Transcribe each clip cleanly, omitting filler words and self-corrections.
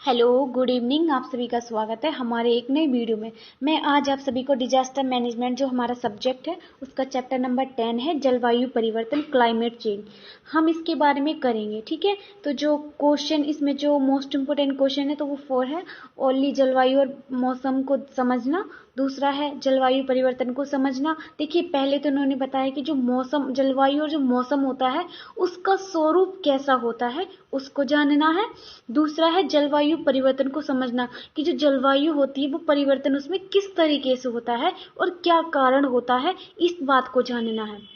Hello, good evening. आप सभी का स्वागत है हमारे एक नई वीडियो में। मैं आज आप सभी को डिजास्टर मैनेजमेंट जो हमारा सब्जेक्ट है उसका चैप्टर नंबर 10 है जलवायु परिवर्तन, क्लाइमेट चेंज। हम इसके बारे में करेंगे, ठीक है। तो जो क्वेश्चन इसमें जो मोस्ट इम्पोर्टेंट क्वेश्चन है तो वो 4 है। ओनली जलवायु और मौसम को समझना, दूसरा है जलवायु परिवर्तन को समझना। देखिए, पहले तो उन्होंने बताया कि जो मौसम, जलवायु और जो मौसम होता है उसका स्वरूप कैसा होता है उसको जानना है। दूसरा है जलवायु परिवर्तन को समझना कि जो जलवायु होती है वो परिवर्तन उसमें किस तरीके से होता है और क्या कारण होता है, इस बात को जानना है।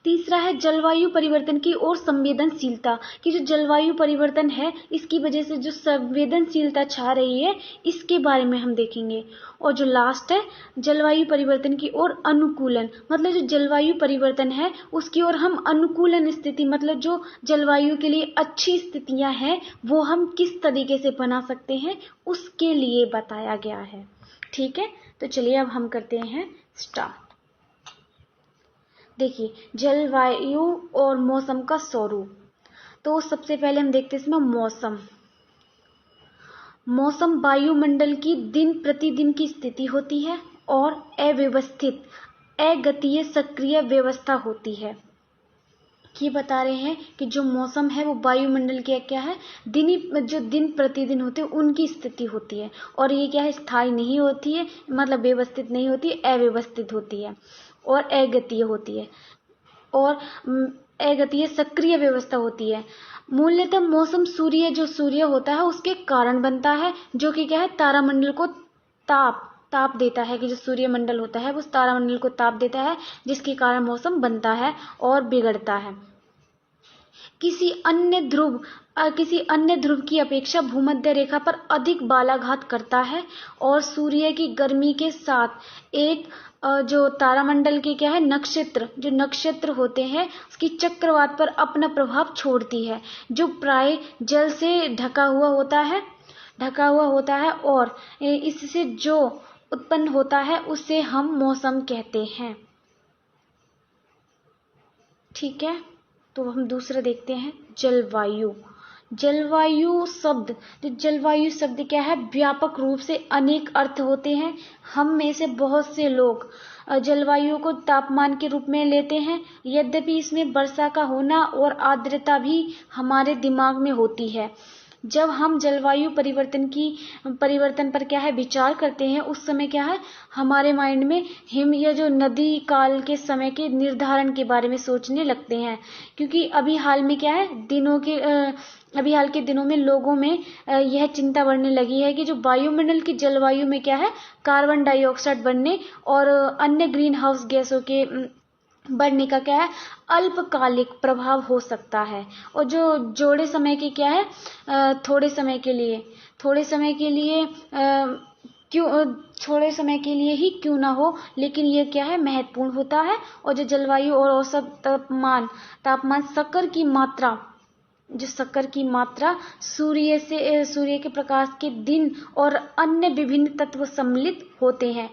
तीसरा है जलवायु परिवर्तन की ओर संवेदनशीलता कि जो जलवायु परिवर्तन है इसकी वजह से जो संवेदनशीलता छा रही है इसके बारे में हम देखेंगे। और जो लास्ट है जलवायु परिवर्तन की ओर अनुकूलन, मतलब जो जलवायु परिवर्तन है उसकी ओर हम अनुकूलन स्थिति, मतलब जो जलवायु के लिए अच्छी स्थितियां हैं वो हम किस तरीके से बना सकते हैं उसके लिए बताया गया है, ठीक है। तो चलिए अब हम करते हैं स्टार्ट। देखिए, जलवायु और मौसम का स्वरूप। तो सबसे पहले हम देखते हैं इसमें मौसम। मौसम वायुमंडल की दिन प्रतिदिन की स्थिति होती है और अव्यवस्थित, अगतीय, सक्रिय व्यवस्था होती है। ये बता रहे हैं कि जो मौसम है वो वायुमंडल के क्या है, जो दिन प्रतिदिन होते हैं उनकी स्थिति होती है। और ये क्या है, स्थायी नहीं होती है, मतलब व्यवस्थित नहीं होती है, अव्यवस्थित होती है और अगतीय होती है और अगतीय सक्रिय व्यवस्था होती है। मूल्यतः मौसम जो सूर्य होता है उसके कारण बनता है, जो कि क्या है, तारामंडल को ताप देता है। कि जो सूर्यमंडल होता है वो तारामंडल को ताप देता है जिसके कारण मौसम बनता है और बिगड़ता है। किसी अन्य ध्रुव की अपेक्षा भूमध्य रेखा पर अधिक बालाघात करता है और सूर्य की गर्मी के साथ एक जो तारामंडल के क्या है, जो नक्षत्र होते हैं उसकी चक्रवात पर अपना प्रभाव छोड़ती है, जो प्राय जल से ढका हुआ होता है और इससे जो उत्पन्न होता है उसे हम मौसम कहते हैं, ठीक है। तो हम दूसरा देखते हैं जलवायु। जलवायु शब्द क्या है, व्यापक रूप से अनेक अर्थ होते हैं। हम में से बहुत से लोग जलवायु को तापमान के रूप में लेते हैं, यद्यपि इसमें वर्षा का होना और आर्द्रता भी हमारे दिमाग में होती है। जब हम जलवायु परिवर्तन पर क्या है विचार करते हैं उस समय क्या है, हमारे माइंड में हिम या जो नदी काल के समय के निर्धारण के बारे में सोचने लगते हैं। क्योंकि अभी हाल में क्या है, अभी हाल के दिनों में लोगों में यह चिंता बढ़ने लगी है कि जो वायुमंडल की जलवायु में क्या है, कार्बन डाइऑक्साइड बढ़ने और अन्य ग्रीन हाउस गैसों के बढ़ने का क्या है, अल्पकालिक प्रभाव हो सकता है। और जो थोड़े समय के लिए ही क्यों ना हो, लेकिन ये क्या है, महत्वपूर्ण होता है। और जो जलवायु और औसत तापमान शक्कर की मात्रा सूर्य के प्रकाश के दिन और अन्य विभिन्न तत्व सम्मिलित होते हैं,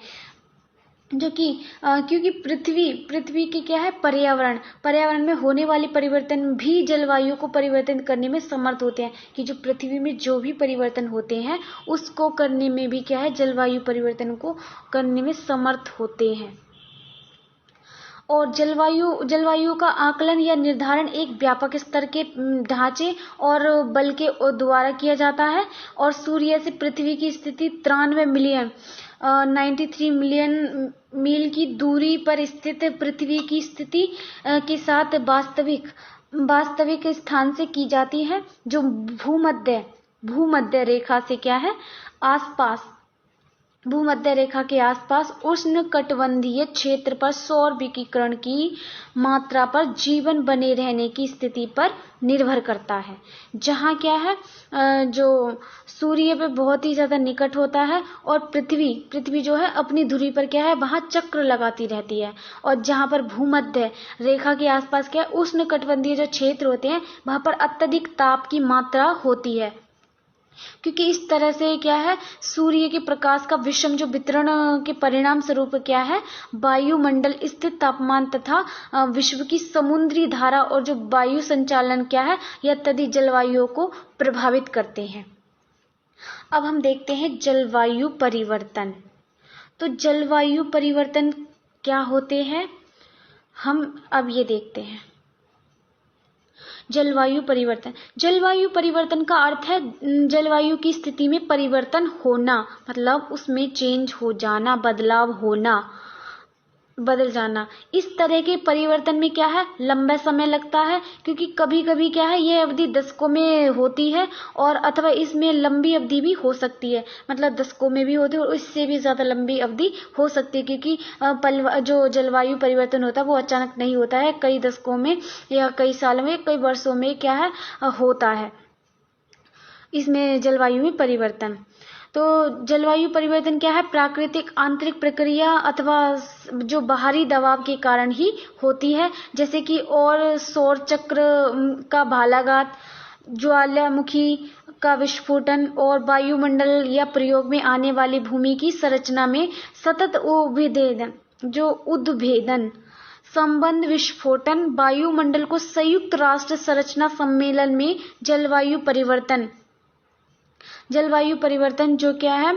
जो कि क्योंकि पृथ्वी की क्या है, पर्यावरण में होने वाले परिवर्तन भी जलवायु को परिवर्तन करने में समर्थ होते हैं। कि जो पृथ्वी में जो भी परिवर्तन होते हैं उसको करने में भी क्या है, जलवायु परिवर्तन को करने में समर्थ होते हैं। और जलवायु का आकलन या निर्धारण एक व्यापक स्तर के ढांचे और बल के द्वारा किया जाता है। और सूर्य से पृथ्वी की स्थिति 93 मिलियन मील की दूरी पर स्थित पृथ्वी की स्थिति के साथ वास्तविक स्थान से की जाती है, जो भूमध्य रेखा से क्या है, भूमध्य रेखा के आसपास उष्णकटिबंधीय क्षेत्र पर सौर विकिरण की मात्रा पर जीवन बने रहने की स्थिति पर निर्भर करता है। जहाँ क्या है, जो सूर्य पे बहुत ही ज्यादा निकट होता है और पृथ्वी जो है अपनी धुरी पर क्या है, वहां चक्र लगाती रहती है। और जहाँ पर भूमध्य रेखा के आसपास क्या है, उष्णकटिबंधीय जो क्षेत्र होते हैं वहां पर अत्यधिक ताप की मात्रा होती है। क्योंकि इस तरह से क्या है, सूर्य के प्रकाश का विषम जो वितरण के परिणाम स्वरूप क्या है, वायुमंडल स्थित तापमान तथा विश्व की समुद्री धारा और जो वायु संचालन क्या है, यह तदी जलवायु को प्रभावित करते हैं। अब हम देखते हैं जलवायु परिवर्तन। तो जलवायु परिवर्तन क्या होते हैं, हम अब ये देखते हैं। जलवायु परिवर्तन, जलवायु परिवर्तन का अर्थ है जलवायु की स्थिति में परिवर्तन होना, मतलब उसमें चेंज हो जाना, बदलाव होना, बदल जाना। इस तरह के परिवर्तन में क्या है, लंबा समय लगता है, क्योंकि कभी कभी क्या है ये अवधि दशकों में होती है, और अथवा इसमें लंबी अवधि भी हो सकती है, मतलब दशकों में भी होती है और इससे भी ज़्यादा लंबी अवधि हो सकती है, क्योंकि जो जलवायु परिवर्तन होता है वो अचानक नहीं होता है, कई दशकों में या कई सालों में, कई वर्षों में क्या है होता है इसमें जलवायु में परिवर्तन। तो जलवायु परिवर्तन क्या है, प्राकृतिक आंतरिक प्रक्रिया अथवा जो बाहरी दबाव के कारण ही होती है, जैसे कि और सौर चक्र का बालाघात, ज्वालामुखी का विस्फोटन और वायुमंडल या प्रयोग में आने वाली भूमि की संरचना में सतत उद्भेदन संबंध विस्फोटन, वायुमंडल को संयुक्त राष्ट्र संरचना सम्मेलन में जलवायु परिवर्तन जो क्या है,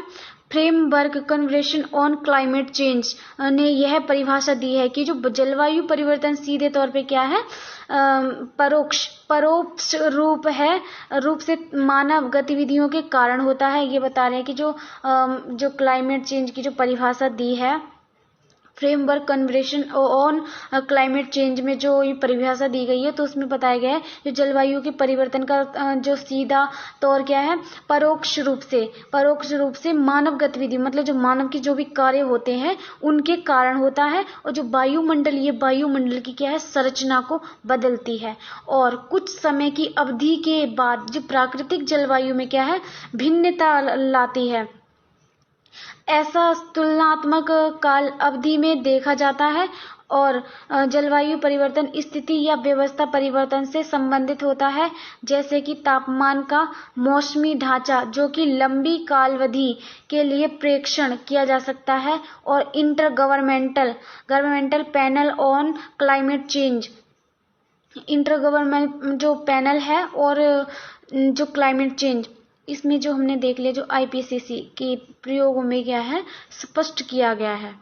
framework convention on climate change ने यह परिभाषा दी है कि जो जलवायु परिवर्तन सीधे तौर पे क्या है, परोक्ष रूप से मानव गतिविधियों के कारण होता है। ये बता रहे हैं कि जो क्लाइमेट चेंज की जो परिभाषा दी है, framework convention on climate change में जो ये परिभाषा दी गई है, तो उसमें बताया गया है जो जलवायु के परिवर्तन का जो सीधा तौर क्या है, परोक्ष रूप से मानव गतिविधि, मतलब जो मानव की जो भी कार्य होते हैं उनके कारण होता है, और जो वायुमंडल की क्या है, संरचना को बदलती है, और कुछ समय की अवधि के बाद जो प्राकृतिक जलवायु में क्या है, भिन्नता लाती है। ऐसा तुलनात्मक काल अवधि में देखा जाता है, और जलवायु परिवर्तन स्थिति या व्यवस्था परिवर्तन से संबंधित होता है, जैसे कि तापमान का मौसमी ढांचा जो कि लंबी कालावधि के लिए प्रेक्षण किया जा सकता है, और governmental panel on climate change, intergovernment जो पैनल है और जो क्लाइमेट चेंज, इसमें जो हमने देख लिया जो आईपीसीसी के प्रयोगों में क्या है स्पष्ट किया गया है।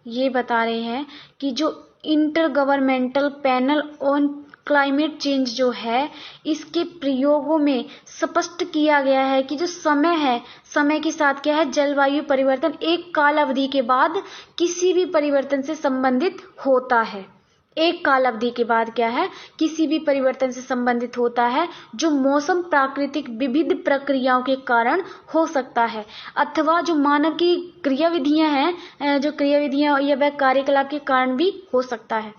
ये बता रहे हैं कि जो intergovernmental panel on climate change जो है, इसके प्रयोगों में स्पष्ट किया गया है कि जो समय के साथ क्या है, जलवायु परिवर्तन एक काल अवधि के बाद किसी भी परिवर्तन से संबंधित होता है। एक काल अवधि के बाद क्या है, किसी भी परिवर्तन से संबंधित होता है, जो मौसम प्राकृतिक विविध प्रक्रियाओं के कारण हो सकता है, अथवा जो मानव की क्रियाविधियां हैं, जो क्रियाविधियां या वह कार्यकलाप के कारण भी हो सकता है।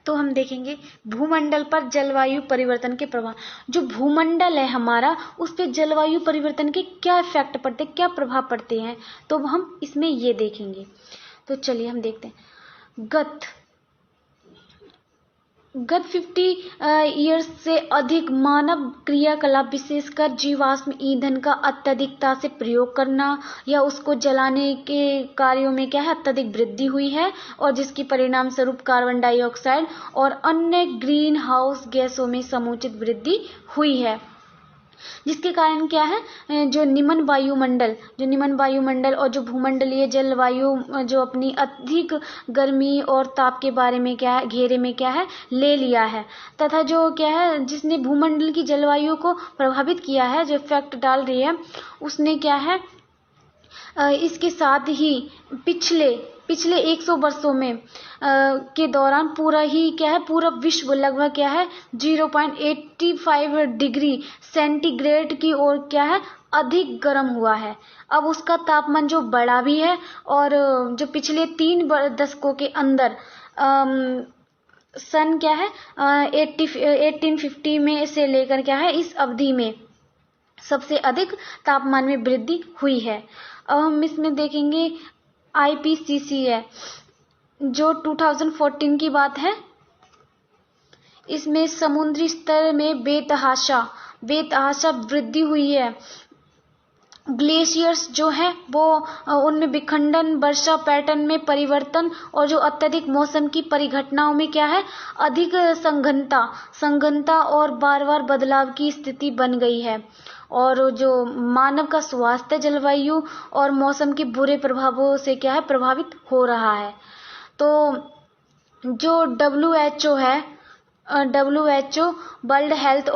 तो हम देखेंगे भूमंडल पर जलवायु परिवर्तन के प्रभाव। जो भूमंडल है हमारा, उस पर जलवायु परिवर्तन के क्या इफेक्ट पड़ते हैं, क्या प्रभाव पड़ते हैं, तो हम इसमें ये देखेंगे। तो चलिए हम देखते हैं। गत 50 ईयर्स से अधिक मानव क्रियाकलाप, विशेषकर जीवाश्म ईंधन का अत्यधिकता से प्रयोग करना या उसको जलाने के कार्यों में क्या है, अत्यधिक वृद्धि हुई है, और जिसकी परिणाम स्वरूप कार्बन डाइऑक्साइड और अन्य ग्रीन हाउस गैसों में समुचित वृद्धि हुई है, जिसके कारण क्या है, जो निम्न वायुमंडल और जो भूमंडलीय जलवायु जो अपनी अधिक गर्मी और ताप के बारे में क्या है, घेरे में क्या है ले लिया है, तथा जो क्या है जिसने भूमंडल की जलवायु को प्रभावित किया है, जो इफेक्ट डाल रही है, उसने क्या है इसके साथ ही पिछले 100 वर्षों में के दौरान पूरा विश्व लगभग क्या है 0.85 डिग्री सेंटीग्रेड की ओर क्या है अधिक गर्म हुआ है। अब उसका तापमान जो बढ़ा भी है, और जो पिछले 3 दशकों के अंदर सन क्या है 1850 में से लेकर क्या है इस अवधि में सबसे अधिक तापमान में वृद्धि हुई है। अब हम इसमें देखेंगे आईपीसीसी है जो 2014 की बात है। इसमें समुद्री स्तर में बेतहाशा वृद्धि हुई है, ग्लेशियर्स जो हैं वो उनमें विखंडन, वर्षा पैटर्न में परिवर्तन और जो अत्यधिक मौसम की परिघटनाओं में क्या है, अधिक संघनता और बार बार बदलाव की स्थिति बन गई है। और जो मानव का स्वास्थ्य जलवायु और मौसम के बुरे प्रभावों से क्या है, प्रभावित हो रहा है। तो जो WHO है, WHO वर्ल्ड हेल्थ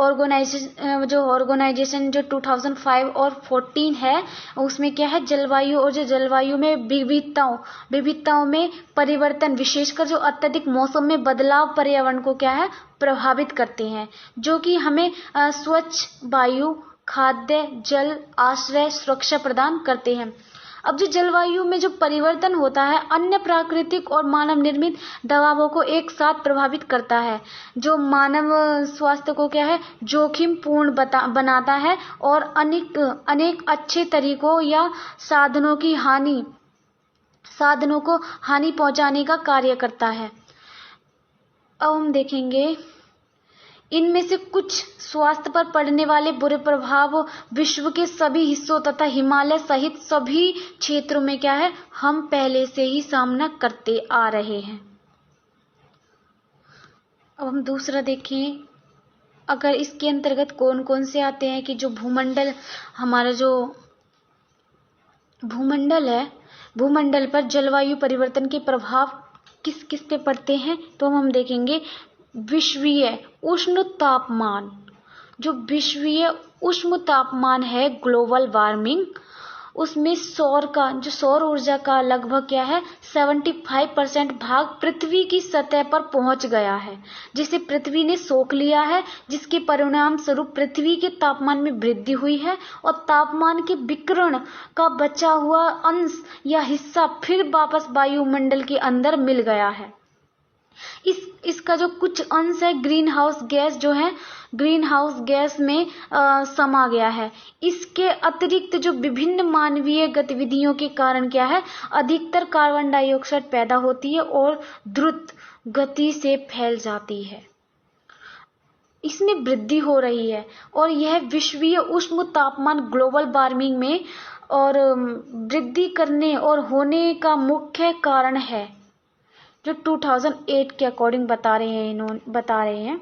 ऑर्गेनाइजेशन जो 2005 और 14 है, उसमें क्या है, जलवायु और जो जलवायु में विविधताओं में परिवर्तन, विशेषकर जो अत्यधिक मौसम में बदलाव पर्यावरण को क्या है, प्रभावित करते हैं, जो कि हमें स्वच्छ वायु, खाद्य, जल, आश्रय, सुरक्षा प्रदान करते हैं। अब जो जलवायु में जो परिवर्तन होता है, अन्य प्राकृतिक और मानव निर्मित दबावों को एक साथ प्रभावित करता है, जो मानव स्वास्थ्य को क्या है, जोखिम पूर्ण बनाता है और अनेक अच्छे तरीकों या साधनों को हानि पहुंचाने का कार्य करता है। अब हम देखेंगे इनमें से कुछ स्वास्थ्य पर पड़ने वाले बुरे प्रभाव विश्व के सभी हिस्सों तथा हिमालय सहित सभी क्षेत्रों में क्या है, हम पहले से ही सामना करते आ रहे हैं। अब हम दूसरा देखें, अगर इसके अंतर्गत कौन कौन से आते हैं कि जो भूमंडल, हमारा जो भूमंडल है, भूमंडल पर जलवायु परिवर्तन के प्रभाव किस किस पे पड़ते हैं, तो हम देखेंगे विश्वीय उष्ण तापमान, जो विश्वीय उष्ण तापमान है, ग्लोबल वार्मिंग, उसमें सौर ऊर्जा का लगभग क्या है, 75% भाग पृथ्वी की सतह पर पहुंच गया है, जिसे पृथ्वी ने सोख लिया है, जिसके परिणाम स्वरूप पृथ्वी के तापमान में वृद्धि हुई है और तापमान के विकिरण का बचा हुआ अंश या हिस्सा फिर वापस वायुमंडल के अंदर मिल गया है। इसका जो कुछ अंश है, ग्रीन हाउस गैस में समा गया है। इसके अतिरिक्त जो विभिन्न मानवीय गतिविधियों के कारण क्या है, अधिकतर कार्बन डाइऑक्साइड पैदा होती है और द्रुत गति से फैल जाती है, इसमें वृद्धि हो रही है। और यह विश्वीय उष्ण तापमान ग्लोबल वार्मिंग में और वृद्धि करने और होने का मुख्य कारण है, जो 2008 के अकॉर्डिंग बता रहे हैं।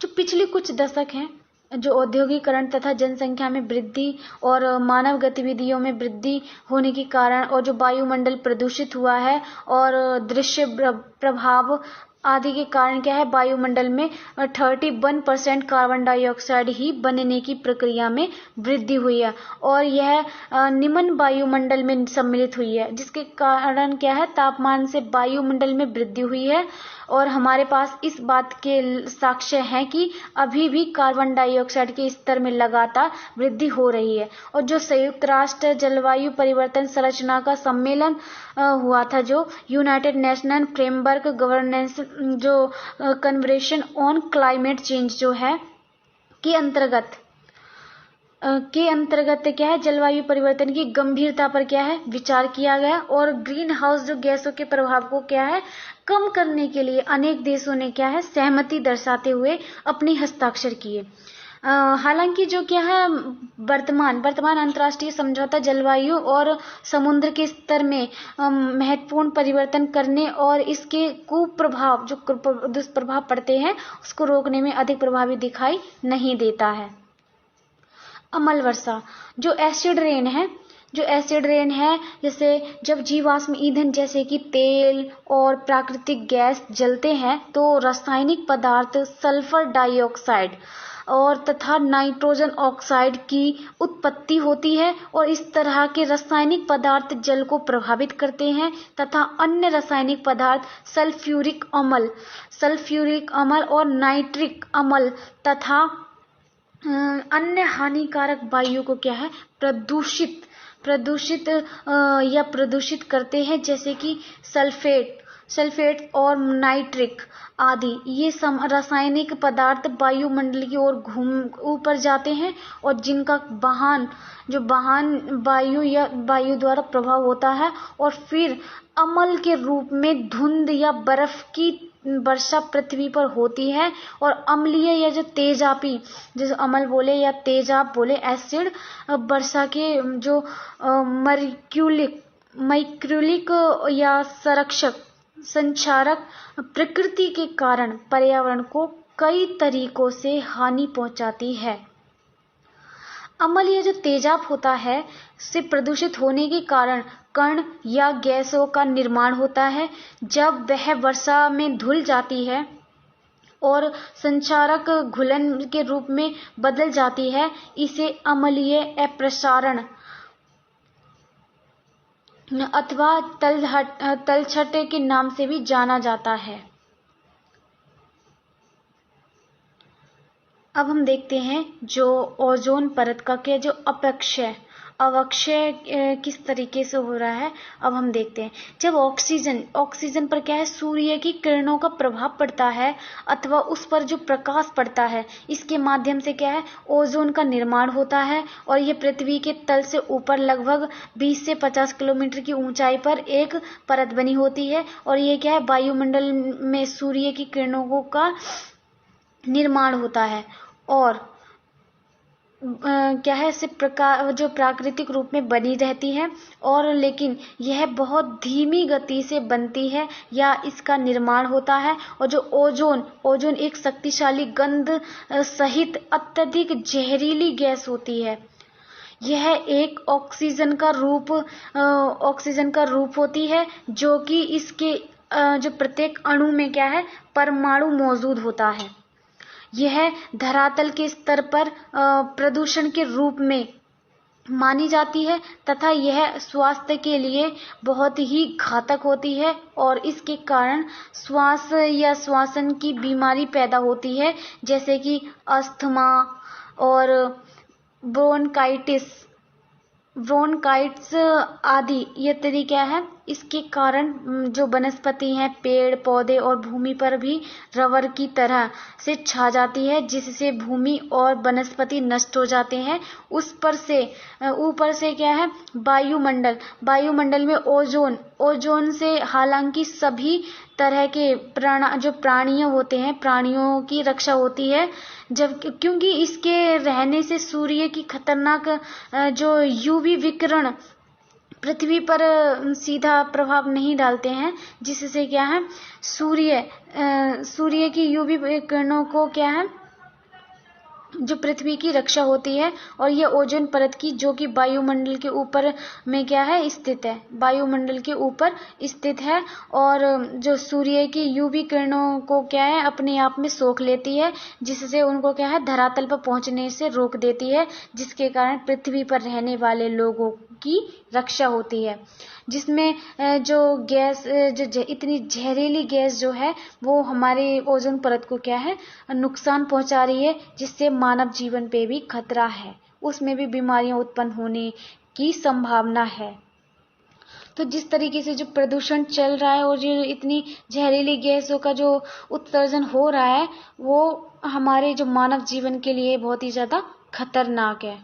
जो पिछले कुछ दशक हैं, जो औद्योगिकरण तथा जनसंख्या में वृद्धि और मानव गतिविधियों में वृद्धि होने के कारण और जो वायुमंडल प्रदूषित हुआ है और दृश्य प्रभाव आदि के कारण क्या है, वायुमंडल में 31% कार्बन डाइऑक्साइड ही बनने की प्रक्रिया में वृद्धि हुई है और यह निम्न वायुमंडल में सम्मिलित हुई है, जिसके कारण क्या है, तापमान से वायुमंडल में वृद्धि हुई है। और हमारे पास इस बात के साक्ष्य हैं कि अभी भी कार्बन डाइऑक्साइड के स्तर में लगातार वृद्धि हो रही है। और जो संयुक्त राष्ट्र जलवायु परिवर्तन संरचना का सम्मेलन हुआ था, जो यूनाइटेड नेशनल फ्रेमवर्क गवर्नेंस जो कन्वेंशन ऑन क्लाइमेट चेंज जो है के अंतर्गत क्या है, जलवायु परिवर्तन की गंभीरता पर क्या है, विचार किया गया और ग्रीन हाउस जो गैसों के प्रभाव को क्या है, कम करने के लिए अनेक देशों ने क्या है, सहमति दर्शाते हुए अपने हस्ताक्षर किए। हालांकि जो क्या है, वर्तमान अंतर्राष्ट्रीय समझौता जलवायु और समुद्र के स्तर में महत्वपूर्ण परिवर्तन करने और इसके कुप्रभाव जो दुष्प्रभाव पड़ते हैं उसको रोकने में अधिक प्रभावी दिखाई नहीं देता है। अम्ल वर्षा, जो एसिड रेन है, जैसे जब जीवाश्म ईंधन जैसे कि तेल और प्राकृतिक गैस जलते हैं तो रासायनिक पदार्थ सल्फर डाइऑक्साइड और तथा नाइट्रोजन ऑक्साइड की उत्पत्ति होती है और इस तरह के रासायनिक पदार्थ जल को प्रभावित करते हैं तथा अन्य रासायनिक पदार्थ सल्फ्यूरिक अम्ल और नाइट्रिक अम्ल तथा अन्य हानिकारक वायु को क्या है, प्रदूषित करते हैं, जैसे कि सल्फेट और नाइट्रिक आदि। ये रासायनिक पदार्थ वायुमंडल की ओर ऊपर जाते हैं और जिनका वाहन वायु द्वारा प्रभाव होता है और फिर अम्ल के रूप में धुंध या बर्फ की वर्षा पृथ्वी पर होती है और अम्लीय या जो तेजाबी, जैसे अम्ल बोले या तेजाब बोले, एसिड वर्षा के जो मर्क्यूलिक या संचारक प्रकृति के कारण पर्यावरण को कई तरीकों से हानि पहुंचाती है। अम्ल या जो तेजाब होता है से प्रदूषित होने के कारण कण या गैसों का निर्माण होता है। जब वह वर्षा में धुल जाती है और संचारक घुलन के रूप में बदल जाती है, इसे अम्लीय अपसारण अथवा तलछट के नाम से भी जाना जाता है। अब हम देखते हैं जो ओजोन परत का क्या जो अवक्षय किस तरीके से हो रहा है। अब हम देखते हैं, जब ऑक्सीजन पर क्या है, सूर्य की किरणों का प्रभाव पड़ता है अथवा उस पर जो प्रकाश पड़ता है, इसके माध्यम से क्या है, ओजोन का निर्माण होता है और ये पृथ्वी के तल से ऊपर लगभग 20 से 50 किलोमीटर की ऊंचाई पर एक परत बनी होती है और ये क्या है, वायुमंडल में सूर्य की किरणों का निर्माण होता है और क्या है, इसे जो प्राकृतिक रूप में बनी रहती है और लेकिन यह बहुत धीमी गति से बनती है या इसका निर्माण होता है। और जो ओजोन एक शक्तिशाली गंध सहित अत्यधिक जहरीली गैस होती है। यह एक ऑक्सीजन का रूप होती है जो कि इसके जो प्रत्येक अणु में क्या है, परमाणु मौजूद होता है। यह धरातल के स्तर पर प्रदूषण के रूप में मानी जाती है तथा यह स्वास्थ्य के लिए बहुत ही घातक होती है और इसके कारण श्वास या श्वसन की बीमारी पैदा होती है, जैसे कि अस्थमा और ब्रोंकाइटिस आदि। ये तरीका है। इसके कारण जो वनस्पति हैं, पेड़ पौधे और भूमि पर भी रबर की तरह से छा जाती है, जिससे भूमि और वनस्पति नष्ट हो जाते हैं। ऊपर से क्या है, वायुमंडल में ओजोन से हालांकि सभी तरह के प्राणियों होते हैं, प्राणियों की रक्षा होती है, क्योंकि इसके रहने से सूर्य की खतरनाक जो यूवी विकिरण पृथ्वी पर सीधा प्रभाव नहीं डालते हैं, जिससे क्या है, सूर्य की यूवी किरणों को क्या है, जो पृथ्वी की रक्षा होती है। और ये ओजोन परत की जो कि वायुमंडल के ऊपर में क्या है, वायुमंडल के ऊपर स्थित है और जो सूर्य की यूवी किरणों को क्या है, अपने आप में सोख लेती है, जिससे उनको क्या है, धरातल पर पहुंचने से रोक देती है, जिसके कारण पृथ्वी पर रहने वाले लोगों की रक्षा होती है। जिसमें जो गैस जो इतनी जहरीली गैस जो है, वो हमारे ओजोन परत को क्या है, नुकसान पहुंचा रही है, जिससे मानव जीवन पे भी खतरा है, उसमें भी बीमारियां उत्पन्न होने की संभावना है। तो जिस तरीके से जो प्रदूषण चल रहा है और जो इतनी जहरीली गैसों का जो उत्सर्जन हो रहा है, वो हमारे जो मानव जीवन के लिए बहुत ही ज्यादा खतरनाक है।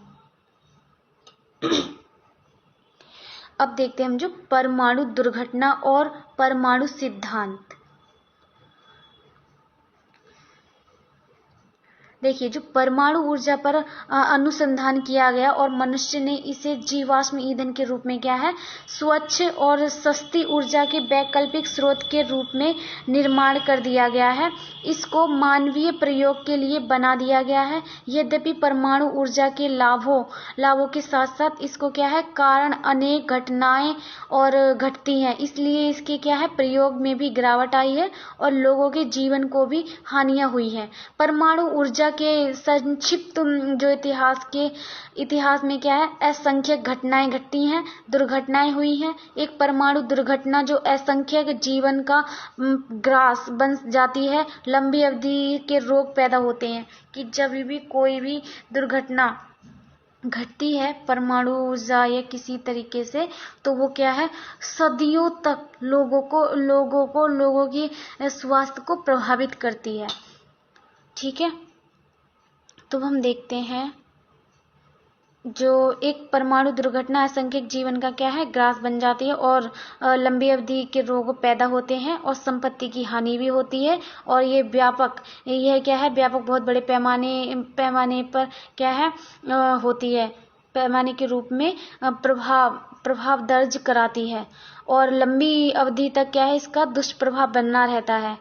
अब देखते हैं हम जो परमाणु दुर्घटना और परमाणु सिद्धांत। देखिए, जो परमाणु ऊर्जा पर अनुसंधान किया गया और मनुष्य ने इसे जीवाश्म ईंधन के रूप में क्या है, स्वच्छ और सस्ती ऊर्जा के वैकल्पिक स्रोत के रूप में निर्माण कर दिया गया है। इसको मानवीय प्रयोग के लिए बना दिया गया है। यद्यपि परमाणु ऊर्जा के लाभों के साथ साथ इसको क्या है, कारण अनेक घटनाएं और घटती हैं, इसलिए इसके क्या है, प्रयोग में भी गिरावट आई है और लोगों के जीवन को भी हानियां हुई हैं। परमाणु ऊर्जा के संक्षिप्त जो इतिहास में क्या है, असंख्यक घटनाएं घटी हैं, दुर्घटनाएं हुई हैं। एक परमाणु दुर्घटना जो असंख्यक जीवन का ग्रास बन जाती है। लंबी अवधि के रोग पैदा होते हैं कि जब भी कोई भी दुर्घटना घटती है परमाणु ऊर्जा या किसी तरीके से, तो वो क्या है, सदियों तक लोगों की स्वास्थ्य को प्रभावित करती है। ठीक है, तो हम देखते हैं जो एक परमाणु दुर्घटना असंख्यक जीवन का क्या है, ग्रास बन जाती है और लंबी अवधि के रोग पैदा होते हैं और संपत्ति की हानि भी होती है। और ये व्यापक बहुत बड़े पैमाने पर क्या है होती है, पैमाने के रूप में प्रभाव दर्ज कराती है और लंबी अवधि तक क्या है इसका दुष्प्रभाव बना रहता है।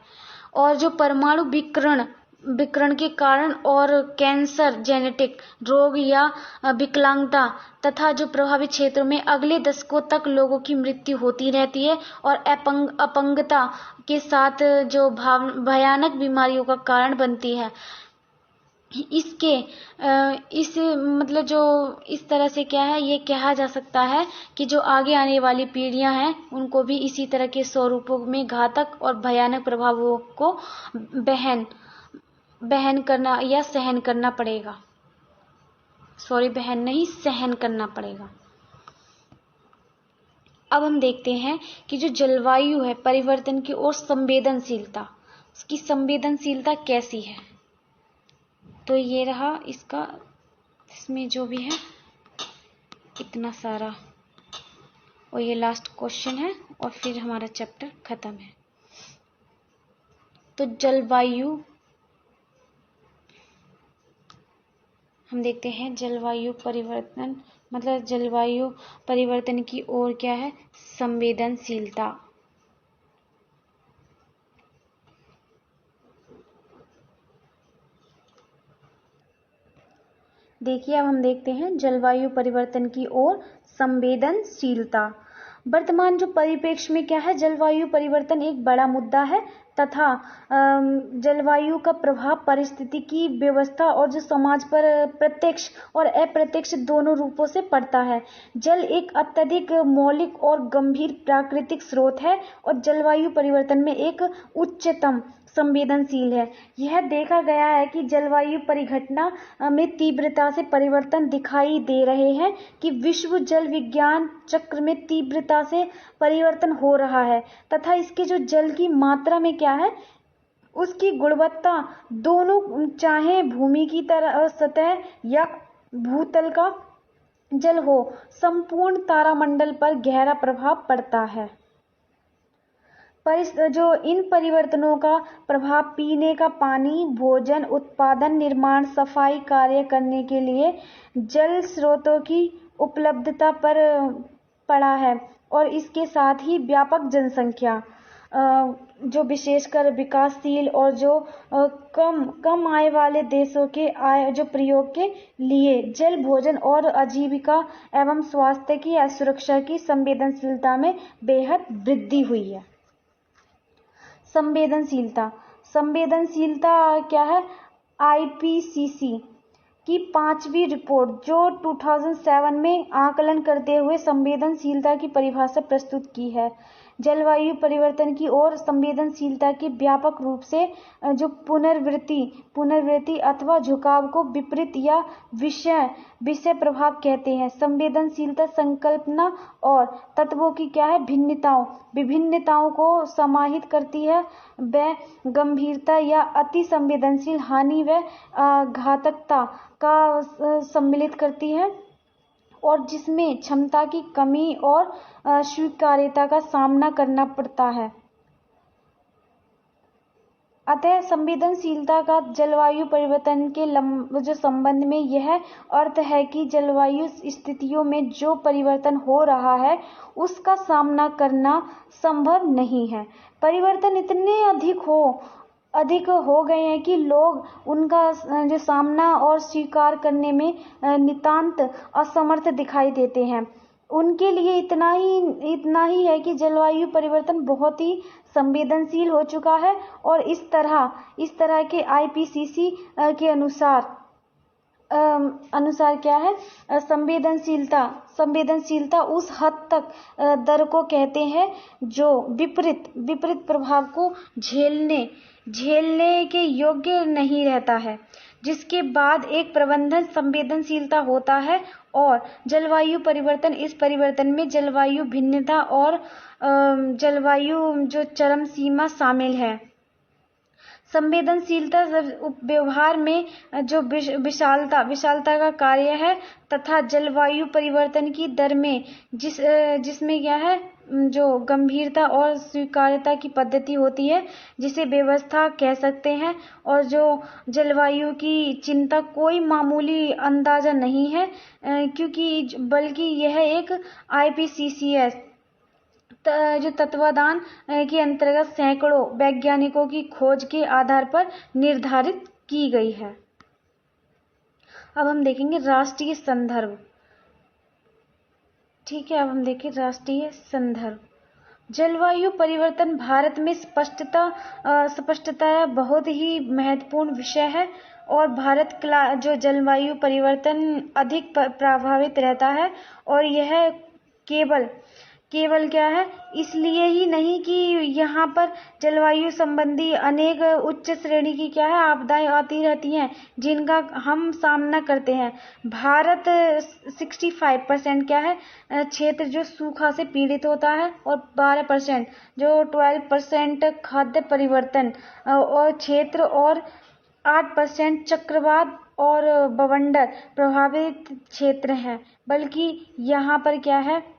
और जो परमाणु विकिरण के कारण और कैंसर, जेनेटिक रोग या विकलांगता तथा जो प्रभावित क्षेत्रों में अगले दशकों तक लोगों की मृत्यु होती रहती है और अपंगता के साथ जो भयानक बीमारियों का कारण बनती है। इस तरह से क्या है, ये कहा जा सकता है कि जो आगे आने वाली पीढ़ियां हैं उनको भी इसी तरह के स्वरूपों में घातक और भयानक प्रभावों को बहन करना या सहन करना पड़ेगा। सहन करना पड़ेगा। अब हम देखते हैं कि जो जलवायु है परिवर्तन की ओर संवेदनशीलता, उसकी संवेदनशीलता कैसी है। तो ये रहा इसमें जो भी है इतना सारा, और ये लास्ट क्वेश्चन है और फिर हमारा चैप्टर खत्म है। तो जलवायु हम देखते हैं, जलवायु परिवर्तन मतलब जलवायु परिवर्तन की ओर क्या है, संवेदनशीलता। देखिए, अब हम देखते हैं जलवायु परिवर्तन की ओर संवेदनशीलता। वर्तमान जो परिप्रेक्ष्य में क्या है, जलवायु परिवर्तन एक बड़ा मुद्दा है तथा जलवायु का प्रभाव पारिस्थितिकी व्यवस्था और जो समाज पर प्रत्यक्ष और अप्रत्यक्ष दोनों रूपों से पड़ता है। जल एक अत्यधिक मौलिक और गंभीर प्राकृतिक स्रोत है और जलवायु परिवर्तन में एक उच्चतम संवेदनशील है। यह देखा गया है कि जलवायु परिघटना में तीव्रता से परिवर्तन दिखाई दे रहे हैं कि विश्व जल विज्ञान चक्र में तीव्रता से परिवर्तन हो रहा है तथा इसके जो जल की मात्रा में क्या है, उसकी गुणवत्ता दोनों, चाहे भूमि की तरह सतह या भूतल का जल हो, संपूर्ण तारामंडल पर गहरा प्रभाव पड़ता है। जो इन परिवर्तनों का प्रभाव पीने का पानी, भोजन उत्पादन, निर्माण, सफाई कार्य करने के लिए जल स्रोतों की उपलब्धता पर पड़ा है और इसके साथ ही व्यापक जनसंख्या, जो विशेषकर विकासशील और जो कम आय वाले देशों के आय जो प्रयोग के लिए जल, भोजन और आजीविका एवं स्वास्थ्य की या सुरक्षा की संवेदनशीलता में बेहद वृद्धि हुई है। संवेदनशीलता क्या है, आईपीसीसी की 5वीं रिपोर्ट जो 2007 में आकलन करते हुए संवेदनशीलता की परिभाषा प्रस्तुत की है। जलवायु परिवर्तन की ओर संवेदनशीलता के व्यापक रूप से जो पुनर्वृत्ति अथवा झुकाव को विपरीत या विषय प्रभाव कहते हैं। संवेदनशीलता संकल्पना और तत्वों की क्या है, विभिन्नताओं को समाहित करती है। व गंभीरता या अति संवेदनशील हानि व घातकता का सम्मिलित करती है और जिसमें क्षमता की कमी और स्वीकार्यता का सामना करना पड़ता है। अतः संवेदनशीलता का जलवायु परिवर्तन के जो संबंध में यह अर्थ है कि जलवायु स्थितियों में जो परिवर्तन हो रहा है उसका सामना करना संभव नहीं है। परिवर्तन इतने अधिक हो गए हैं कि लोग उनका जो सामना और स्वीकार करने में नितांत असमर्थ दिखाई देते हैं। उनके लिए इतना ही है कि जलवायु परिवर्तन बहुत ही संवेदनशील हो चुका है और इस तरह के आईपीसीसी के अनुसार क्या है, संवेदनशीलता उस हद तक दर को कहते हैं जो विपरीत प्रभाव को झेलने के योग्य नहीं रहता है, जिसके बाद एक प्रबंधन संवेदनशीलता होता है। और जलवायु परिवर्तन, इस परिवर्तन में जलवायु भिन्नता और जलवायु जो चरम सीमा शामिल है। संवेदनशीलता व्यवहार में जो विशालता का कार्य है तथा जलवायु परिवर्तन की दर में जिसमें क्या है जो गंभीरता और स्वीकार्यता की पद्धति होती है जिसे व्यवस्था कह सकते हैं। और जो जलवायु की चिंता कोई मामूली अंदाजा नहीं है क्योंकि बल्कि यह एक IPCC जो तत्वाधान के अंतर्गत सैकड़ों वैज्ञानिकों की खोज के आधार पर निर्धारित की गई है। अब हम देखेंगे राष्ट्रीय संदर्भ। ठीक है, अब हम देखें राष्ट्रीय संदर्भ। जलवायु परिवर्तन भारत में स्पष्टता बहुत ही महत्वपूर्ण विषय है और भारत जो जलवायु परिवर्तन अधिक प्रभावित रहता है और यह केवल क्या है इसलिए ही नहीं कि यहाँ पर जलवायु संबंधी अनेक उच्च श्रेणी की क्या है आपदाएं आती रहती हैं जिनका हम सामना करते हैं। भारत 65% क्या है क्षेत्र जो सूखा से पीड़ित होता है और 12% जो 12% खाद्य परिवर्तन और क्षेत्र और 8% चक्रवात और बवंडर प्रभावित क्षेत्र हैं। बल्कि यहाँ पर क्या है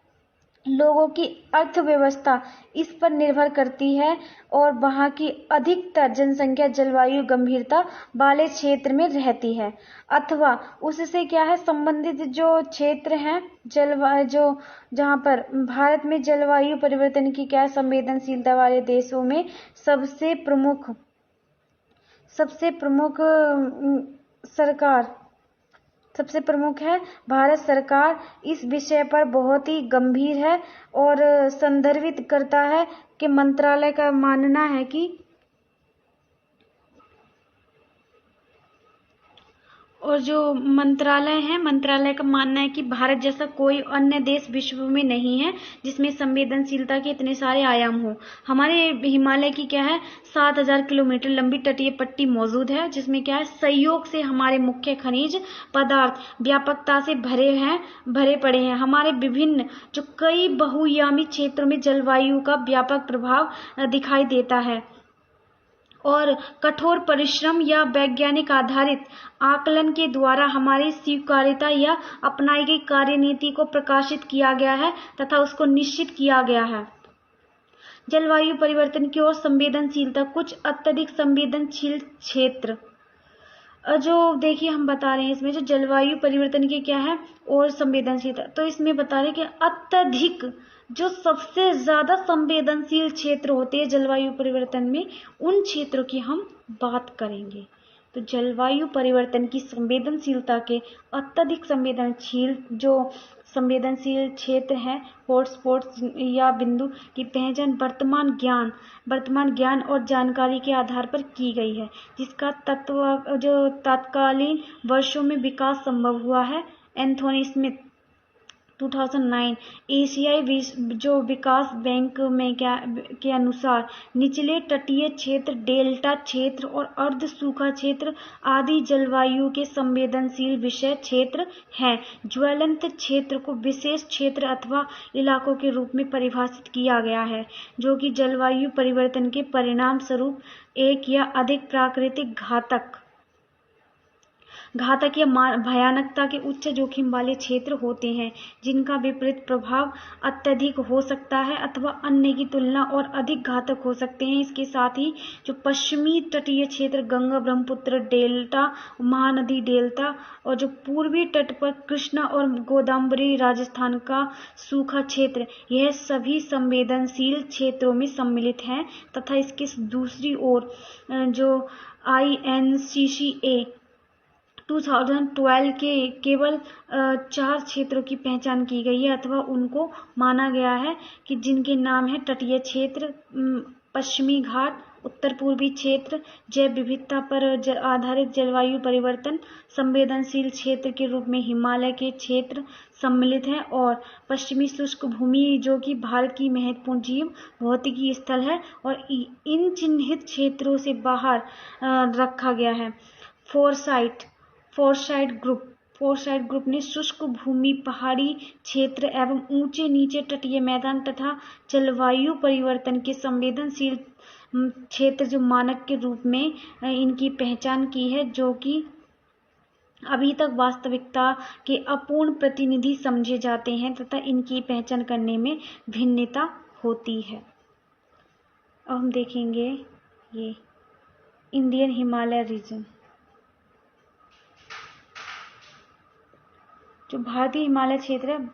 लोगों की अर्थव्यवस्था इस पर निर्भर करती है और वहाँ की अधिकतर जनसंख्या जलवायु गंभीरता वाले क्षेत्र में रहती है अथवा उससे क्या है संबंधित जो क्षेत्र हैं जो जहाँ पर भारत में जलवायु परिवर्तन की क्या संवेदनशीलता वाले देशों में सबसे प्रमुख है भारत सरकार इस विषय पर बहुत ही गंभीर है और संदर्भित करता है कि मंत्रालय का मानना है कि और जो मंत्रालय का मानना है कि भारत जैसा कोई अन्य देश विश्व में नहीं है जिसमें संवेदनशीलता के इतने सारे आयाम हो। हमारे हिमालय की क्या है 7000 किलोमीटर लंबी तटीय पट्टी मौजूद है जिसमें क्या है संयोग से हमारे मुख्य खनिज पदार्थ व्यापकता से भरे पड़े हैं। हमारे विभिन्न जो कई बहुआयामी क्षेत्रों में जलवायु का व्यापक प्रभाव दिखाई देता है और कठोर परिश्रम या वैज्ञानिक आधारित आकलन के द्वारा हमारी स्वीकार्यता या अपनाई गई कार्यनीति को प्रकाशित किया गया है तथा उसको निश्चित किया गया है। जलवायु परिवर्तन की ओर संवेदनशीलता कुछ अत्यधिक संवेदनशील क्षेत्र जो देखिए हम बता रहे हैं इसमें जो जलवायु परिवर्तन की क्या है और संवेदनशीलता तो इसमें बता रहे हैं कि अत्यधिक जो सबसे ज्यादा संवेदनशील क्षेत्र होते हैं जलवायु परिवर्तन में उन क्षेत्रों की हम बात करेंगे। तो जलवायु परिवर्तन की संवेदनशीलता के अत्यधिक संवेदनशील क्षेत्र हैं हॉटस्पॉट्स या बिंदु की पहचान वर्तमान ज्ञान और जानकारी के आधार पर की गई है जिसका तत्कालीन वर्षों में विकास संभव हुआ है। एंथोनी स्मिथ 2009 एशियाई जो विकास बैंक में के अनुसार निचले तटीय क्षेत्र डेल्टा क्षेत्र और अर्ध सूखा क्षेत्र आदि जलवायु के संवेदनशील विषय क्षेत्र हैं। ज्वलंत क्षेत्र को विशेष क्षेत्र अथवा इलाकों के रूप में परिभाषित किया गया है जो कि जलवायु परिवर्तन के परिणाम स्वरूप एक या अधिक प्राकृतिक घातक या भयानकता के उच्च जोखिम वाले क्षेत्र होते हैं जिनका विपरीत प्रभाव अत्यधिक हो सकता है अथवा अन्य की तुलना और अधिक घातक हो सकते हैं। इसके साथ ही जो पश्चिमी तटीय क्षेत्र गंगा ब्रह्मपुत्र डेल्टा महानदी डेल्टा और जो पूर्वी तट पर कृष्णा और गोदावरी राजस्थान का सूखा क्षेत्र यह सभी संवेदनशील क्षेत्रों में सम्मिलित हैं तथा इसके दूसरी ओर जो INCCA 2012 के केवल 4 क्षेत्रों की पहचान की गई है अथवा उनको माना गया है कि जिनके नाम है तटीय क्षेत्र पश्चिमी घाट उत्तर पूर्वी क्षेत्र जैव विविधता पर आधारित जलवायु परिवर्तन संवेदनशील क्षेत्र के रूप में हिमालय के क्षेत्र सम्मिलित हैं और पश्चिमी शुष्क भूमि जो कि भारत की महत्वपूर्ण जीव भौतिकी स्थल है और इन चिन्हित क्षेत्रों से बाहर रखा गया है। फोरसाइट ग्रुप ने शुष्क भूमि पहाड़ी क्षेत्र एवं ऊंचे नीचे तटीय मैदान तथा जलवायु परिवर्तन के संवेदनशील क्षेत्र जो मानक के रूप में इनकी पहचान की है, जो कि अभी तक वास्तविकता के अपूर्ण प्रतिनिधि समझे जाते हैं तथा इनकी पहचान करने में भिन्नता होती है। अब हम देखेंगे ये इंडियन हिमालय रीजन। जो भारतीय हिमालय क्षेत्र है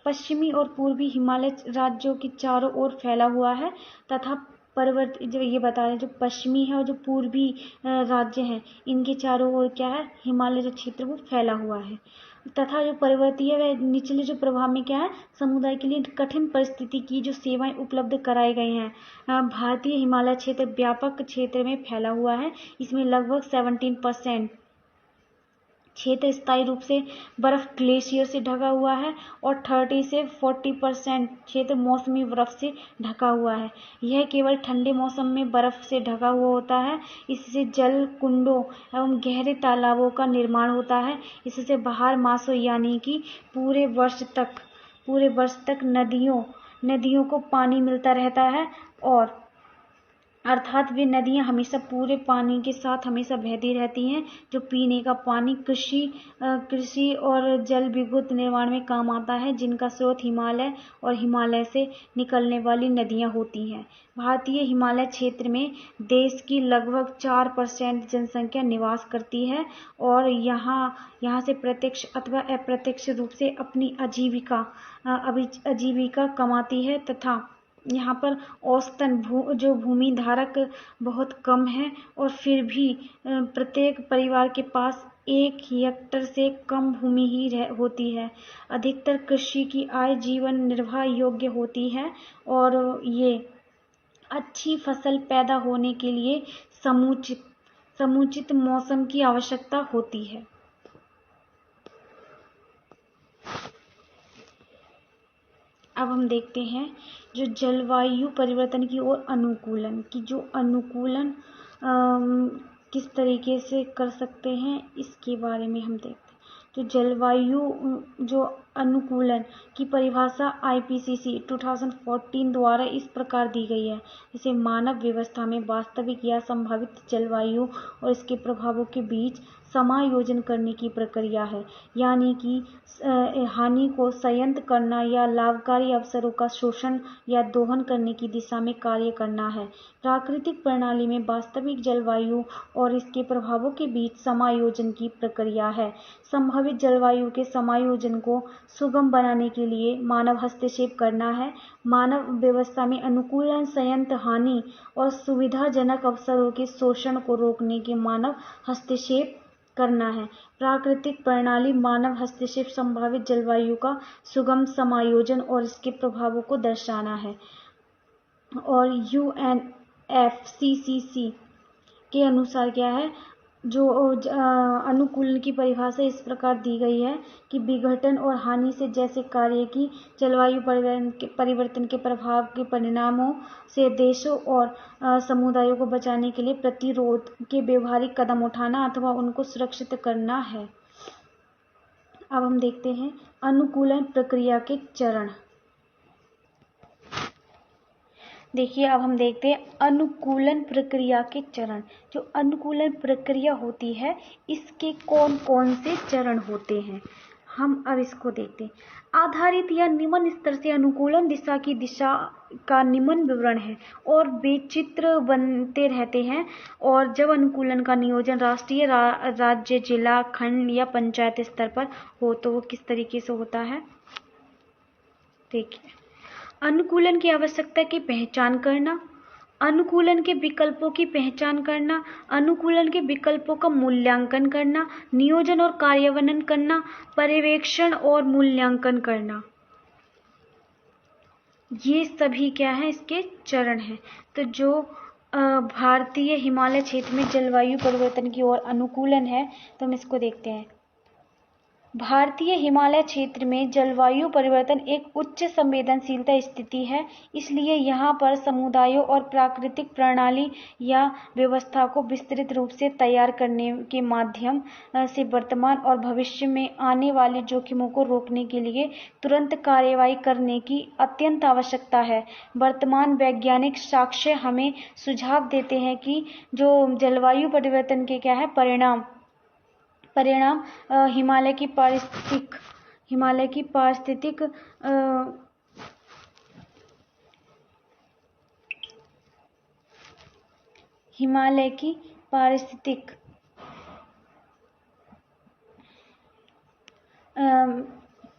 पश्चिमी और पूर्वी हिमालय राज्यों के चारों ओर फैला हुआ है तथा पर्वत जो ये बता रहे जो पश्चिमी है और जो पूर्वी राज्य हैं इनके चारों ओर क्या है, हिमालय जो क्षेत्र वो फैला हुआ है तथा जो पर्वतीय व निचले जो प्रभाव में क्या है, समुदाय के लिए कठिन परिस्थिति की जो सेवाएं उपलब्ध कराई गई हैं। भारतीय हिमालय क्षेत्र व्यापक क्षेत्र में फैला हुआ है। इसमें लगभग 17% क्षेत्र स्थायी रूप से बर्फ ग्लेशियर से ढका हुआ है और 30 से 40% क्षेत्र मौसमी बर्फ से ढका हुआ है। यह केवल ठंडे मौसम में बर्फ से ढका हुआ होता है। इससे जल कुंडों एवं गहरे तालाबों का निर्माण होता है। इससे बाहर मासों यानी कि पूरे वर्ष तक नदियों को पानी मिलता रहता है और अर्थात वे नदियां हमेशा पूरे पानी के साथ हमेशा बहती रहती हैं। जो पीने का पानी कृषि और जल विद्युत निर्माण में काम आता है, जिनका स्रोत हिमालय और हिमालय से निकलने वाली नदियां होती हैं। भारतीय हिमालय क्षेत्र में देश की लगभग 4% जनसंख्या निवास करती है और यहाँ से प्रत्यक्ष अथवा अप्रत्यक्ष रूप से अपनी आजीविका कमाती है तथा यहाँ पर औसतन जो भूमि धारक बहुत कम है और फिर भी प्रत्येक परिवार के पास 1 हेक्टेयर से कम भूमि ही होती है। अधिकतर कृषि की आय जीवन निर्वाह योग्य होती है और ये अच्छी फसल पैदा होने के लिए समुचित मौसम की आवश्यकता होती है। अब हम देखते हैं जो जलवायु परिवर्तन की ओर अनुकूलन किस तरीके से कर सकते हैं, इसके बारे में हम देखते हैं। तो जलवायु जो अनुकूलन की परिभाषा IPCC 2014 द्वारा इस प्रकार दी गई है। इसे मानव व्यवस्था में वास्तविक या संभावित जलवायु और इसके प्रभावों के बीच समायोजन करने की प्रक्रिया है, यानी कि हानि को संयत करना या लाभकारी अवसरों का शोषण या दोहन करने की दिशा में कार्य करना है। प्राकृतिक प्रणाली में वास्तविक जलवायु और इसके प्रभावों के बीच समायोजन की प्रक्रिया है। संभावित जलवायु के समायोजन को सुगम बनाने के लिए मानव हस्तक्षेप करना है। मानव व्यवस्था में अनुकूलन संयत हानि और सुविधाजनक अवसरों के शोषण को रोकने के मानव हस्तक्षेप करना है। प्राकृतिक प्रणाली मानव हस्तक्षेप संभावित जलवायु का सुगम समायोजन और इसके प्रभावों को दर्शाना है। और UNFCCC के अनुसार क्या है, जो अनुकूलन की परिभाषा इस प्रकार दी गई है कि विघटन और हानि से जैसे कार्य की जलवायु परिवर्तन के प्रभाव के परिणामों से देशों और समुदायों को बचाने के लिए प्रतिरोध के व्यवहारिक कदम उठाना अथवा उनको सुरक्षित करना है। अब हम देखते हैं अनुकूलन प्रक्रिया के चरण। देखिए, अब हम देखते हैं अनुकूलन प्रक्रिया के चरण। जो अनुकूलन प्रक्रिया होती है इसके कौन कौन से चरण होते हैं, हम अब इसको देखते हैं। आधारित या निम्न स्तर से अनुकूलन दिशा का निम्न विवरण है और वे चित्र बनते रहते हैं। और जब अनुकूलन का नियोजन राष्ट्रीय, राज्य, जिला, खंड या पंचायत स्तर पर हो तो वो किस तरीके से होता है, देखिए। अनुकूलन की आवश्यकता की पहचान करना, अनुकूलन के विकल्पों की पहचान करना, अनुकूलन के विकल्पों का मूल्यांकन करना, नियोजन और कार्यान्वयन करना, पर्यवेक्षण और मूल्यांकन करना, ये सभी क्या है, इसके चरण हैं। तो जो भारतीय हिमालय क्षेत्र में जलवायु परिवर्तन की ओर अनुकूलन है तो हम इसको देखते हैं। भारतीय हिमालय क्षेत्र में जलवायु परिवर्तन एक उच्च संवेदनशीलता स्थिति है, इसलिए यहाँ पर समुदायों और प्राकृतिक प्रणाली या व्यवस्था को विस्तृत रूप से तैयार करने के माध्यम से वर्तमान और भविष्य में आने वाले जोखिमों को रोकने के लिए तुरंत कार्रवाई करने की अत्यंत आवश्यकता है। वर्तमान वैज्ञानिक साक्ष्य हमें सुझाव देते हैं कि जो जलवायु परिवर्तन के क्या है परिणाम हिमालय की पारिस्थितिक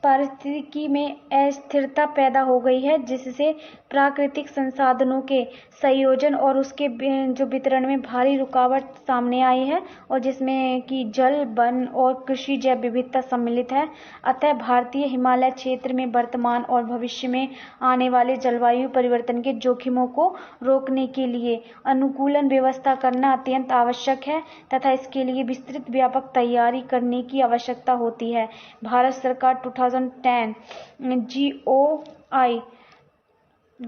पारिस्थितिकी में अस्थिरता पैदा हो गई है, जिससे प्राकृतिक संसाधनों के संयोजन और उसके जो वितरण में भारी रुकावट सामने आई है, और जिसमें कि जल, वन और कृषि जैव विविधता सम्मिलित है। अतः भारतीय हिमालय क्षेत्र में वर्तमान और भविष्य में आने वाले जलवायु परिवर्तन के जोखिमों को रोकने के लिए अनुकूलन व्यवस्था करना अत्यंत आवश्यक है तथा इसके लिए विस्तृत व्यापक तैयारी करने की आवश्यकता होती है। भारत सरकार 2010 GOI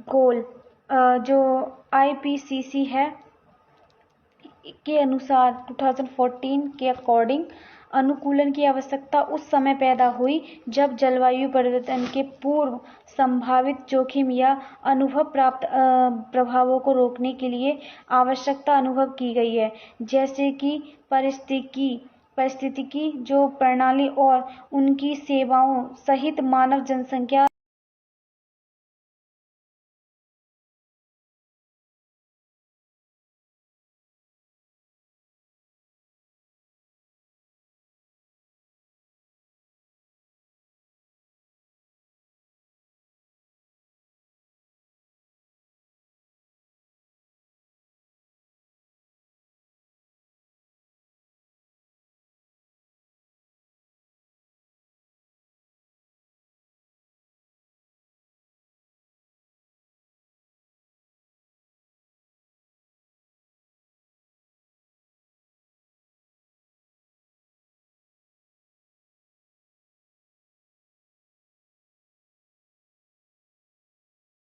गोल जो IPCC है के अनुसार 2014 के अकॉर्डिंग अनुकूलन की आवश्यकता उस समय पैदा हुई जब जलवायु परिवर्तन के पूर्व संभावित जोखिम या अनुभव प्राप्त प्रभावों को रोकने के लिए आवश्यकता अनुभव की गई है, जैसे कि पारिस्थितिकी जो प्रणाली और उनकी सेवाओं सहित मानव जनसंख्या